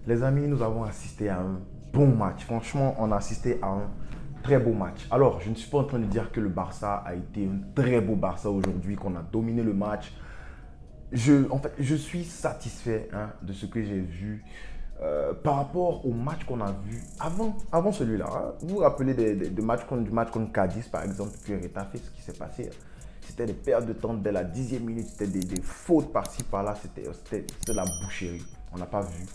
Les amis, nous avons assisté à un bon match. Franchement, on a assisté à un très beau match. Alors, je ne suis pas en train de dire que le Barça a été un très beau Barça aujourd'hui, qu'on a dominé le match. En fait, je suis satisfait de ce que j'ai vu par rapport au match qu'on a vu avant celui-là. Vous vous rappelez du match contre Cadiz, par exemple, puis Retafe, ce qui s'est passé. C'était des pertes de temps dès la 10e minute, c'était des fautes par-ci, par-là, c'était de la boucherie. On n'a pas vu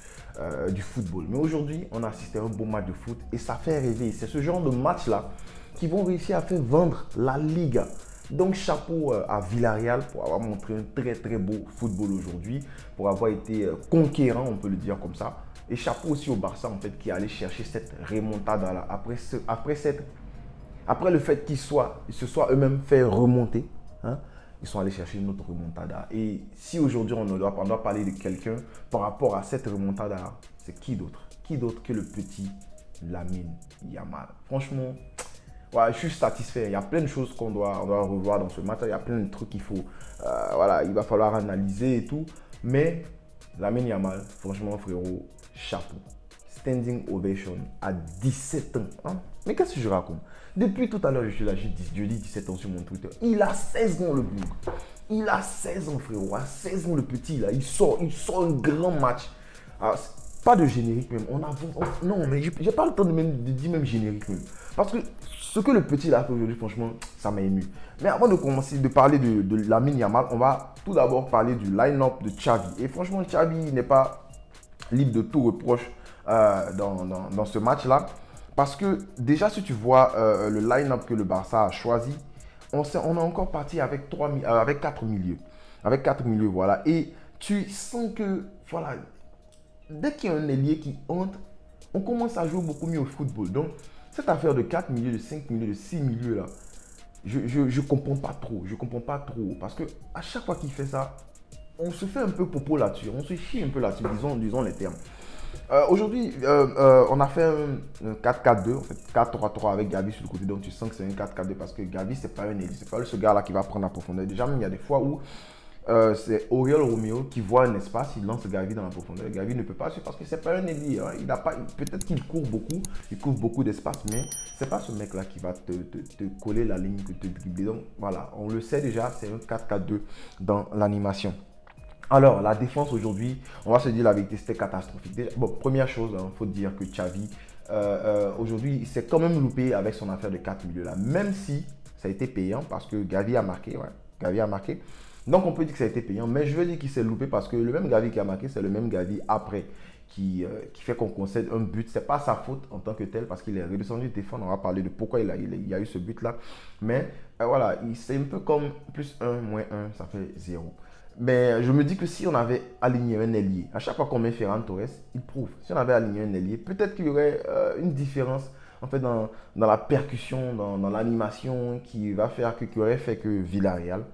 du football. Mais aujourd'hui, on a assisté à un beau match de foot et ça fait rêver. C'est ce genre de match-là qui vont réussir à faire vendre la Liga. Donc chapeau à Villarreal pour avoir montré un très très beau football aujourd'hui, pour avoir été conquérant, on peut le dire comme ça. Et chapeau aussi au Barça en fait qui est allé chercher cette remontada là après le fait qu'ils se soient eux-mêmes fait remonter. Ils sont allés chercher une autre remontada. Et si aujourd'hui on doit parler de quelqu'un par rapport à cette remontada, c'est qui d'autre? Qui d'autre que le petit Lamine Yamal? Franchement, ouais, je suis satisfait. Il y a plein de choses qu'on doit revoir dans ce match. Il y a plein de trucs qu'il faut, il va falloir analyser et tout. Mais Lamine Yamal, franchement, frérot, chapeau. Standing ovation à 17 ans. Mais qu'est-ce que je raconte? Depuis tout à l'heure, je suis là, je dis 17 ans sur mon Twitter. Il a 16 ans, le boug. Il a 16 ans, frérot. À 16 ans, le petit, là, il sort un grand match. Alors, pas de générique même. Non, mais j'ai pas le temps de dire même générique même. Parce que ce que le petit a fait aujourd'hui, franchement, ça m'a ému. Mais avant de commencer de parler de Lamine Yamal, on va tout d'abord parler du line-up de Xavi. Et franchement, Xavi n'est pas libre de tout reproche dans ce match-là. Parce que déjà, si tu vois le line-up que le Barça a choisi, on est encore parti avec 4 milieux. Avec 4 milieux, voilà. Et tu sens que, voilà, dès qu'il y a un ailier qui entre, on commence à jouer beaucoup mieux au football. Donc, cette affaire de 4 milieux, de 5 milieux, de 6 milieux, là, je comprends pas trop. Je comprends pas trop. Parce que à chaque fois qu'il fait ça, on se fait un peu popo là-dessus. On se chie un peu là-dessus, disons les termes. Aujourd'hui, on a fait un 4-4-2, en fait 4-3-3 avec Gavi sur le côté. Donc tu sens que c'est un 4-4-2 parce que Gavi, c'est pas un ailier, c'est pas ce gars-là qui va prendre la profondeur. Déjà, même il y a des fois où c'est Oriol Romeo qui voit un espace, il lance Gavi dans la profondeur. Gavi ne peut pas suivre parce que c'est pas un ailier. Peut-être qu'il court beaucoup d'espace, mais c'est pas ce mec-là qui va te coller la ligne, te dribbler. Donc voilà, on le sait déjà, c'est un 4-4-2 dans l'animation. Alors, la défense aujourd'hui, on va se dire la vérité, c'était catastrophique. Déjà, bon, première chose, il faut dire que Xavi, aujourd'hui, il s'est quand même loupé avec son affaire de 4 milieux là. Même si ça a été payant parce que Gavi a marqué. Ouais, Gavi a marqué. Donc, on peut dire que ça a été payant. Mais je veux dire qu'il s'est loupé parce que le même Gavi qui a marqué, c'est le même Gavi après qui fait qu'on concède un but. Ce n'est pas sa faute en tant que tel parce qu'il est redescendu défendre. On va parler de pourquoi il y a eu ce but-là. Mais voilà, c'est un peu comme plus 1, moins 1, ça fait 0. Mais je me dis que si on avait aligné un ailier, à chaque fois qu'on met Ferran Torres, il prouve. Si on avait aligné un ailier, peut-être qu'il y aurait une différence en fait dans la percussion, dans l'animation qui aurait fait que Villarreal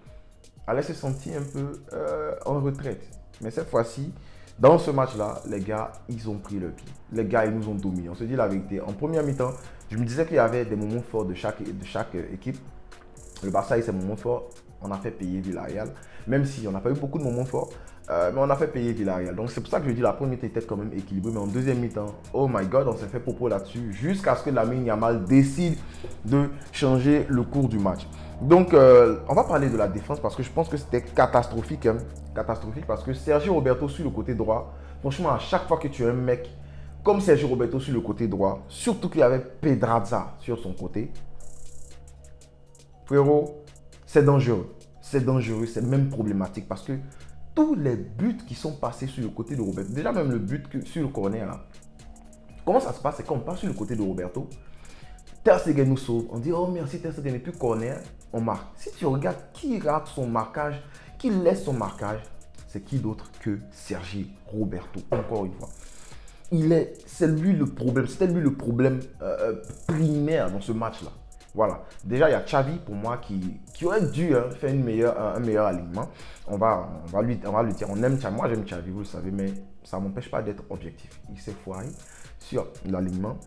allait se sentir un peu en retraite. Mais cette fois-ci, dans ce match-là, les gars, ils ont pris le pied. Les gars, ils nous ont dominés. On se dit la vérité. En première mi-temps, je me disais qu'il y avait des moments forts de chaque équipe. Le Barça a eu ses moments forts. On a fait payer Villarreal. Même si on n'a pas eu beaucoup de moments forts, mais on a fait payer Villarreal. Donc c'est pour ça que je dis la première mi-temps était quand même équilibrée. Mais en deuxième mi-temps, oh my god, on s'est fait popo là-dessus. Jusqu'à ce que Lamine Yamal décide de changer le cours du match. Donc on va parler de la défense parce que je pense que c'était catastrophique. Catastrophique parce que Sergio Roberto sur le côté droit, franchement à chaque fois que tu as un mec comme Sergio Roberto sur le côté droit, surtout qu'il y avait Pedraza sur son côté, frérot, c'est dangereux. C'est dangereux, c'est même problématique parce que tous les buts qui sont passés sur le côté de Roberto, déjà même le but sur le corner là, comment ça se passe? C'est quand on passe sur le côté de Roberto, Ter Stegen nous sauve, on dit oh merci Ter Stegen et puis corner, on marque. Si tu regardes qui rate son marquage, qui laisse son marquage, c'est qui d'autre que Sergi Roberto, encore une fois. C'est lui le problème, c'était lui le problème primaire dans ce match-là. Voilà. Déjà, il y a Xavi pour moi qui aurait dû faire un meilleur alignement. On va lui dire, on aime Xavi. Moi, j'aime Xavi, vous le savez, mais ça ne m'empêche pas d'être objectif. Il s'est foiré sur l'alignement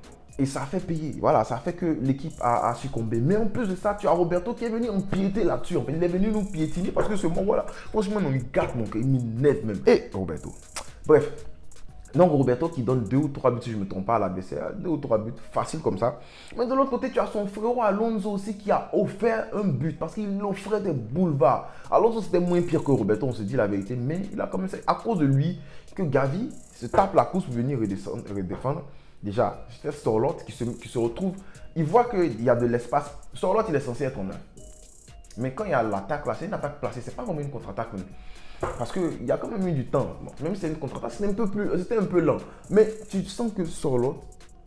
et ça a fait payer. Voilà, ça a fait que l'équipe a succombé. Mais en plus de ça, tu as Roberto qui est venu empiéter là-dessus. En fait, il est venu nous piétiner parce que ce moment, voilà, franchement, il gâte mon cœur, il m'énerve même. Et Roberto. Bref. Donc Roberto qui donne 2 ou 3 buts, si je ne me trompe pas, à l'adversaire, 2 ou 3 buts, facile comme ça. Mais de l'autre côté, tu as son frérot Alonso aussi qui a offert un but parce qu'il offrait des boulevards. Alonso c'était moins pire que Roberto, on se dit la vérité, mais il a commencé à cause de lui que Gavi se tape la course pour venir redéfendre. Déjà, c'est Sorloth qui se retrouve, il voit qu'il y a de l'espace. Sorloth il est censé être en neuf. Mais quand il y a l'attaque là, c'est une attaque placée, c'est pas comme une contre-attaque. Parce qu'il y a quand même eu du temps. Bon, même si c'est une contre-attaque, c'était un peu lent. Mais tu sens que Sorloth,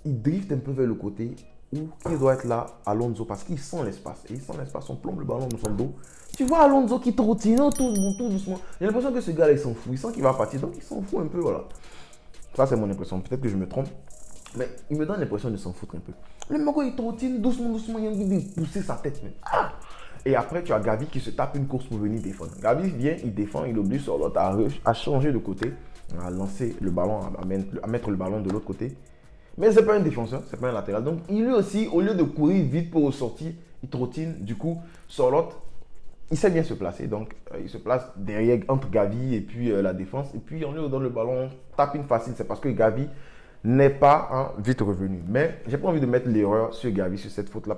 il drift un peu vers le côté où il doit être là, Alonso, parce qu'il sent l'espace. Et il sent l'espace, on plombe le ballon dans son dos. Tu vois Alonso qui trottine tout doucement. J'ai l'impression que ce gars-là, il s'en fout. Il sent qu'il va partir, donc il s'en fout un peu, voilà. Ça, c'est mon impression. Peut-être que je me trompe. Mais il me donne l'impression de s'en foutre un peu. Le mec, il trottine doucement, il a envie de pousser sa tête. Mais, ah! Et après, tu as Gavi qui se tape une course pour venir défendre. Gavi vient, il défend, il oblige Sorloth à changer de côté, à lancer le ballon, à mettre le ballon de l'autre côté. Mais ce n'est pas un défenseur, ce n'est pas un latéral. Donc, lui aussi, au lieu de courir vite pour ressortir, il trottine. Du coup, Sorloth, il sait bien se placer. Donc, il se place derrière, entre Gavi et puis la défense. Et puis, on lui donne le ballon, tape une facile. C'est parce que Gavi n'est pas vite revenu. Mais j'ai pas envie de mettre l'erreur sur Gavi, sur cette faute-là,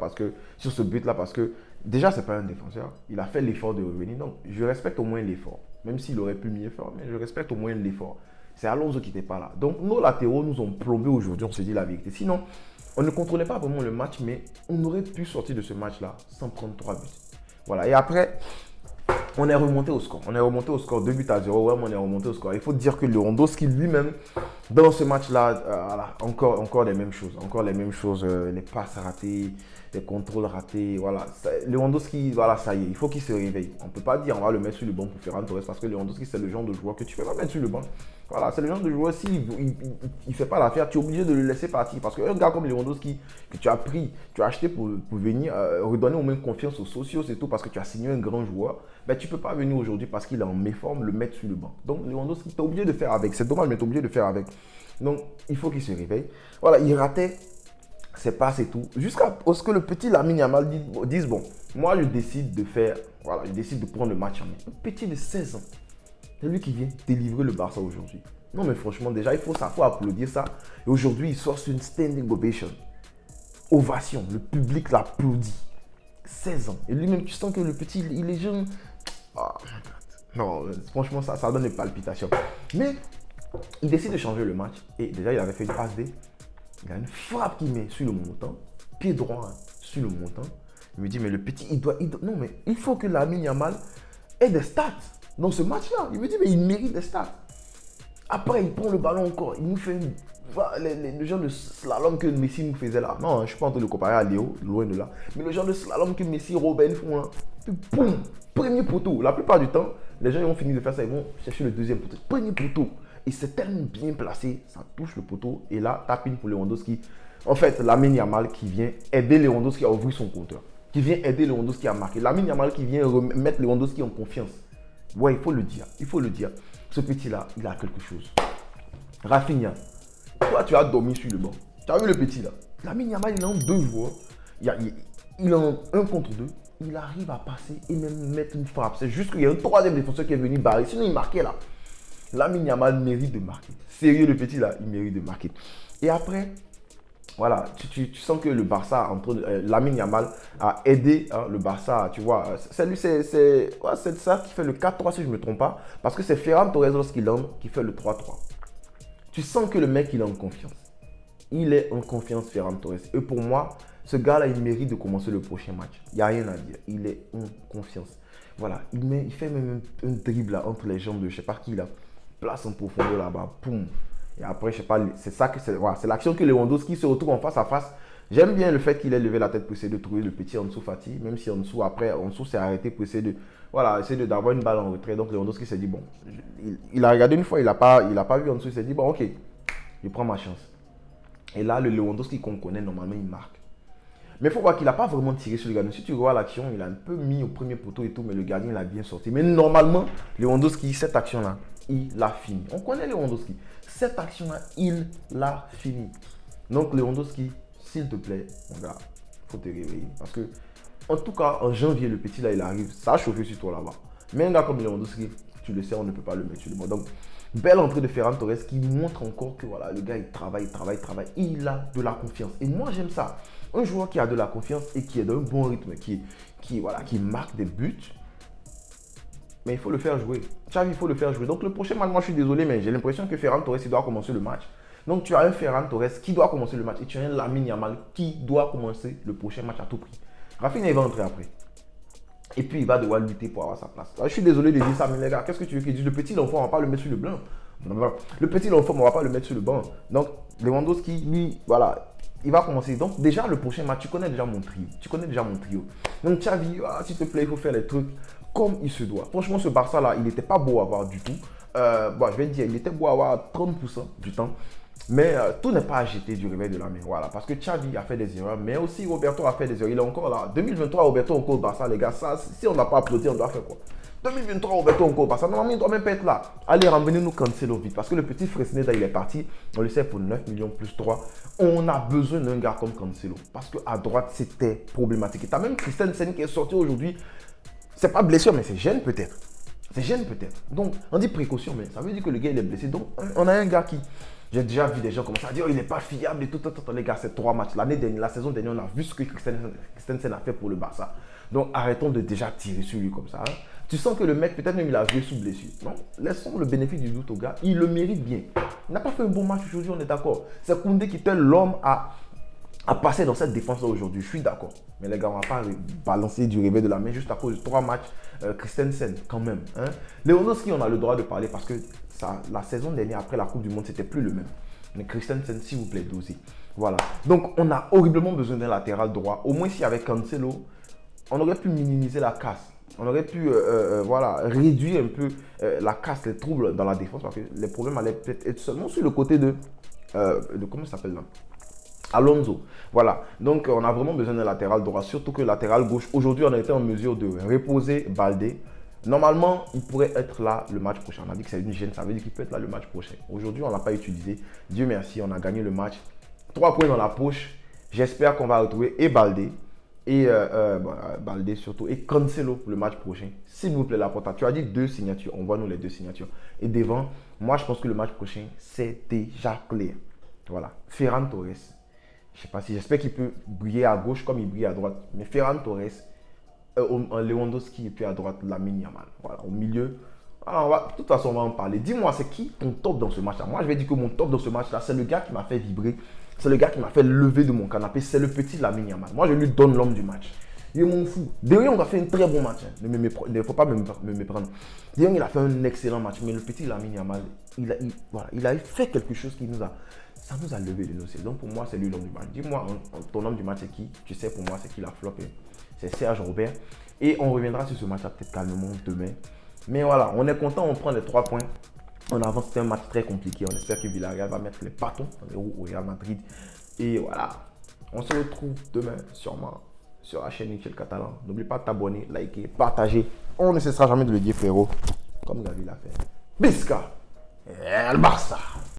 sur ce but-là, parce que déjà, c'est pas un défenseur. Il a fait l'effort de revenir. Donc, je respecte au moins l'effort. Même s'il aurait pu mieux faire, mais je respecte au moins l'effort. C'est Alonso qui n'était pas là. Donc, nos latéraux nous ont plombé aujourd'hui, on se dit la vérité. Sinon, on ne contrôlait pas vraiment le match, mais on aurait pu sortir de ce match-là sans prendre 3 buts. Voilà. Et après, on est remonté au score. 2 buts à 0. Ouais, on est remonté au score. Il faut dire que Lewandowski lui-même, dans ce match-là, voilà, encore les mêmes choses. Les passes ratées, les contrôles ratés. Voilà. Lewandowski, voilà, ça y est, il faut qu'il se réveille. On ne peut pas dire on va le mettre sur le banc pour Ferran Torres parce que Lewandowski, c'est le genre de joueur que tu ne peux pas mettre sur le banc. Voilà, c'est le genre de joueur, s'il ne fait pas l'affaire, tu es obligé de le laisser partir. Parce qu'un gars comme Lewandowski, que tu as pris, tu as acheté pour venir redonner au moins confiance aux sociaux, c'est tout, parce que tu as signé un grand joueur, ben, tu ne peux pas venir aujourd'hui parce qu'il est en méforme, le mettre sur le banc. Donc Lewandowski, tu es obligé de faire avec. C'est dommage, mais tu es obligé de faire avec. Donc, il faut qu'il se réveille. Voilà, il ratait ses passes et tout. Jusqu'à ce que le petit Lamine Yamal dise, bon, moi je décide de prendre le match en main. Un petit de 16 ans. C'est lui qui vient délivrer le Barça aujourd'hui. Non, mais franchement, déjà, il faut applaudir ça. Et aujourd'hui, il sort sur une standing ovation. Ovation. Le public l'applaudit. 16 ans. Et lui-même, tu sens que le petit, il est jeune. Oh, non, franchement, ça donne des palpitations. Mais il décide de changer le match. Et déjà, il avait fait une passe D. Il a une frappe qu'il met sur le montant. Pied droit sur le montant. Il me dit, mais le petit, il doit. Non, mais il faut que Lamine Yamal ait des stats dans ce match-là. Il me dit, mais il mérite des stats. Après, il prend le ballon encore. Il nous fait le genre de slalom que Messi nous faisait là. Non, je ne suis pas en train de comparer à Léo, loin de là. Mais le genre de slalom que Messi, Robben font là. Puis, boum, premier poteau. La plupart du temps, les gens ils ont fini de faire ça, ils vont chercher le deuxième poteau. Premier poteau. Et c'est tellement bien placé, ça touche le poteau. Et là, tapine pour Lewandowski. En fait, Lamine Yamal qui vient aider Lewandowski à ouvrir son compteur. Qui vient aider Lewandowski à marquer. Lamine Yamal qui vient mettre Lewandowski en confiance. Ouais, il faut le dire. Ce petit-là, il a quelque chose. Rafinha, toi, tu as dormi sur le banc. Tu as vu le petit là. Lamine Yamal, il est en 2 joueurs. Il est en 1 contre 2. Il arrive à passer et même mettre une frappe. C'est juste qu'il y a un 3e défenseur qui est venu barrer. Sinon, il marquait là. Lamine Yamal mérite de marquer. Sérieux, le petit là, il mérite de marquer. Et après, voilà, tu sens que le Barça, Lamine Yamal a aidé le Barça, tu vois. C'est ça qui fait le 4-3 si je ne me trompe pas. Parce que c'est Ferran Torres lorsqu'il entre qui fait le 3-3. Tu sens que le mec, il est en confiance. Il est en confiance, Ferran Torres. Et pour moi, ce gars-là, il mérite de commencer le prochain match. Il n'y a rien à dire. Il est en confiance. Voilà, il fait même un dribble là, entre les jambes de je ne sais pas qui là. Place en profondeur là-bas. Poum. Et après, je sais pas, c'est l'action que Lewandowski se retrouve en face à face. J'aime bien le fait qu'il ait levé la tête pour essayer de trouver le petit Ansu Fati, même si Ansu s'est arrêté pour essayer d'avoir une balle en retrait. Donc Lewandowski s'est dit, bon, il a regardé une fois, il n'a pas vu Ansu, il s'est dit, bon, ok, je prends ma chance. Et là, le Lewandowski qu'on connaît, normalement, il marque. Mais il faut voir qu'il n'a pas vraiment tiré sur le gardien. Si tu vois l'action, il a un peu mis au premier poteau et tout, mais le gardien, il a bien sorti. Mais normalement, Lewandowski, cette action-là, il l'a fini. On connaît Lewandowski. Cette action-là, il l'a fini. Donc, Lewandowski, s'il te plaît, mon gars, il faut te réveiller. Parce que, en tout cas, en janvier, le petit là, il arrive. Ça a chauffé sur toi là-bas. Mais un gars comme Lewandowski, tu le sais, on ne peut pas le mettre sur le banc. Donc, Belle entrée de Ferran Torres qui montre encore que voilà, le gars, il travaille. Il a de la confiance. Et moi, j'aime ça. Un joueur qui a de la confiance et qui est d'un bon rythme, qui marque des buts, mais il faut le faire jouer. Xavi, il faut le faire jouer. Donc, le prochain match, moi, je suis désolé, mais j'ai l'impression que Ferran Torres, il doit commencer le match. Donc, tu as un Ferran Torres qui doit commencer le match et tu as un Lamine Yamal qui doit commencer le prochain match à tout prix. Rafinha, il va entrer après. Et puis, il va devoir lutter pour avoir sa place. Alors, je suis désolé de dire ça, mais les gars, qu'est-ce que tu veux qu'il dise? Le petit enfant, on ne va pas le mettre sur le blanc. Le petit enfant, on ne va pas le mettre sur le banc. Donc, Lewandowski, lui, voilà, il va commencer. Donc, déjà, le prochain match, tu connais déjà mon trio. Donc, Xavi, s'il te plaît, il faut faire les trucs comme il se doit. Franchement, ce Barça-là, il n'était pas beau à voir du tout. Je vais te dire, il était beau à voir 30% du temps. Mais tout n'est pas à jeter du réveil de la main. Voilà, parce que Xavi a fait des erreurs, mais aussi Roberto a fait des erreurs. Il est encore là. 2023, Roberto encore au Barça, les gars. Ça, si on n'a pas applaudi, on doit faire quoi? 2023, Roberto encore au Barça. Normalement, il ne doit même pas être là. Allez, ramenez-nous Cancelo vite. Parce que le petit Fresneda, il est parti. On le sait pour 9 millions plus 3. On a besoin d'un gars comme Cancelo. Parce qu'à droite, c'était problématique. Et tu as même Christensen qui est sorti aujourd'hui. C'est pas blessure, mais c'est gêne peut-être. Donc, on dit précaution, mais ça veut dire que le gars, il est blessé. Donc, on a un gars qui... J'ai déjà vu des gens commencer à dire, oh, il n'est pas fiable et tout. Les gars, c'est 3 matchs. L'année dernière, la saison dernière, on a vu ce que Christensen a fait pour le Barça. Donc, arrêtons de déjà tirer sur lui comme ça. Hein. Tu sens que le mec, peut-être même, il a joué sous blessure. Non, laissons le bénéfice du doute au gars. Il le mérite bien. Il n'a pas fait un bon match aujourd'hui, on est d'accord. C'est Koundé qui était l'homme à passer dans cette défense-là aujourd'hui. Je suis d'accord. Mais les gars, on ne va pas balancer du réveil de la main juste à cause de 3 matchs. Christensen, quand même. Hein. Lewandowski, on a le droit de parler parce que la saison dernière, après la Coupe du Monde, c'était plus le même. Mais Christensen, s'il vous plaît, dosez. Voilà. Donc, on a horriblement besoin d'un latéral droit. Au moins, si avec Cancelo, on aurait pu minimiser la casse. On aurait pu réduire un peu la casse, les troubles dans la défense parce que les problèmes allaient peut-être être seulement sur le côté de comment ça s'appelle là? Alonso. Voilà. Donc, on a vraiment besoin d'un latéral droit, surtout que latéral gauche. Aujourd'hui, on a été en mesure de reposer Baldé. Normalement, il pourrait être là le match prochain. On a dit que c'est une gêne, ça veut dire qu'il peut être là le match prochain. Aujourd'hui, on ne l'a pas utilisé. Dieu merci, on a gagné le match. 3 points dans la poche. J'espère qu'on va retrouver et Baldé, et Baldé surtout, et Cancelo pour le match prochain. S'il vous plaît, Laporta, tu as dit 2 signatures. On voit nous les 2 signatures. Et devant, moi, je pense que le match prochain, c'est déjà clair. Voilà. Ferran Torres. Je sais pas si, j'espère qu'il peut briller à gauche comme il brille à droite. Mais Ferran Torres, Lewandowski et puis à droite, Lamine Yamal. Voilà, au milieu. Alors, de toute façon, on va en parler. Dis-moi, c'est qui ton top dans ce match-là? Moi, je vais dire que mon top dans ce match-là, c'est le gars qui m'a fait vibrer. C'est le gars qui m'a fait lever de mon canapé. C'est le petit Lamine Yamal. Moi, je lui donne l'homme du match. Il est mon fou. De Jong a fait un très bon match. Hein. Il ne faut pas me méprendre. De Jong, il a fait un excellent match. Mais le petit Lamine Yamal, il a fait quelque chose qui ça nous a levé de nos cieux. Donc pour moi, c'est lui l'homme du match. Dis-moi, ton homme du match, c'est qui? Tu sais, pour moi, c'est qui la flop? C'est Serge Robert. Et on reviendra sur ce match-là peut-être calmement demain. Mais voilà, on est content, on prend les 3 points. On avance, c'est un match très compliqué. On espère que Villarreal va mettre les bâtons dans les roues au Real Madrid. Et voilà, on se retrouve demain sûrement sur la chaîne Michel Catalan. N'oublie pas de t'abonner, liker, partager. On ne cessera jamais de le dire, frérot. Comme Gavi l'a fait. Bisca, El Barça.